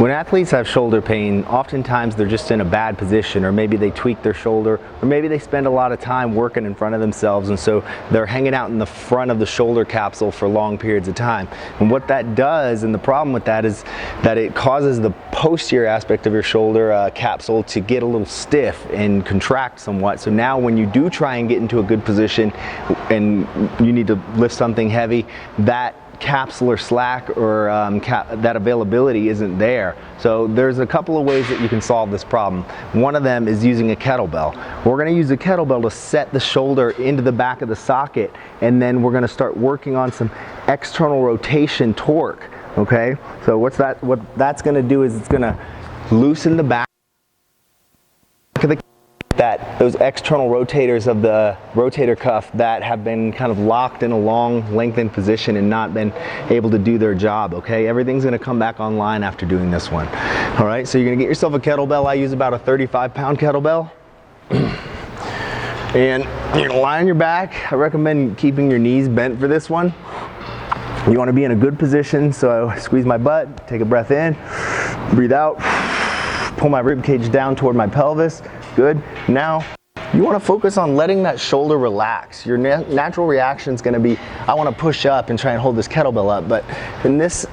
When athletes have shoulder pain, oftentimes they're just in a bad position, or maybe they tweak their shoulder, or maybe they spend a lot of time working in front of themselves, and so they're hanging out in the front of the shoulder capsule for long periods of time. And what that does, and the problem with that, is that it causes the posterior aspect of your shoulder capsule to get a little stiff and contract somewhat. So now when you do try and get into a good position and you need to lift something heavy, that capsular slack or that availability isn't there. So there's a couple of ways that you can solve this problem. One of them is using a kettlebell. We're going to use a kettlebell to set the shoulder into the back of the socket, and then we're going to start working on some external rotation torque. Okay, so what that's going to do is it's going to loosen the back of the those external rotators of the rotator cuff that have been kind of locked in a long lengthened position and not been able to do their job. Okay, everything's going to come back online after doing this one. All right, so you're going to get yourself a kettlebell. I use about a 35-pound kettlebell, and you're going to lie on your back. I recommend keeping your knees bent for this one. You want to be in a good position, so I squeeze my butt, take a breath in, breathe out, pull my rib cage down toward my pelvis. Good. Now, you want to focus on letting that shoulder relax. Your natural reaction is going to be, I want to push up and try and hold this kettlebell up, but in this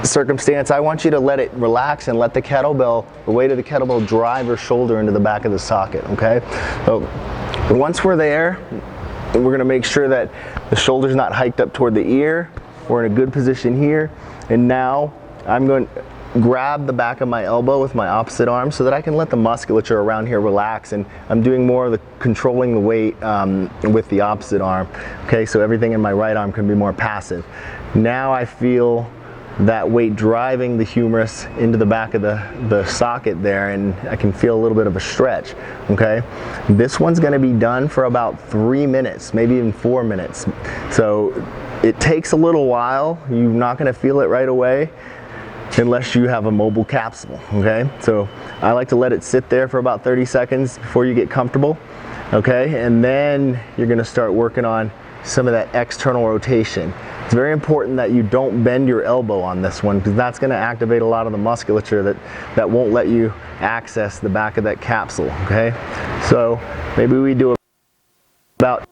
circumstance, I want you to let it relax and let the kettlebell, the weight of the kettlebell, drive your shoulder into the back of the socket, okay? So once we're there, we're going to make sure that the shoulder's not hiked up toward the ear. We're in a good position here, and now I'm going to grab the back of my elbow with my opposite arm so that I can let the musculature around here relax, and I'm doing more of the controlling the weight with the opposite arm. Okay, so everything in my right arm can be more passive. Now I feel that weight driving the humerus into the back of the socket there, and I can feel a little bit of a stretch. Okay, this one's going to be done for about 3 minutes, maybe even 4 minutes. So it takes a little while. You're not going to feel it right away unless you have a mobile capsule. Okay, so I like to let it sit there for about 30 seconds before you get comfortable. Okay, and then you're going to start working on some of that external rotation. It's very important that you don't bend your elbow on this one, because that's going to activate a lot of the musculature that won't let you access the back of that capsule. Okay, so maybe we do about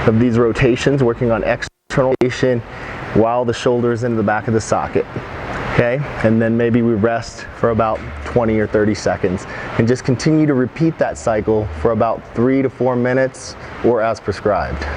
of these rotations, working on external rotation while the shoulder is into the back of the socket. Okay, and then maybe we rest for about 20 or 30 seconds and just continue to repeat that cycle for about 3 to 4 minutes or as prescribed.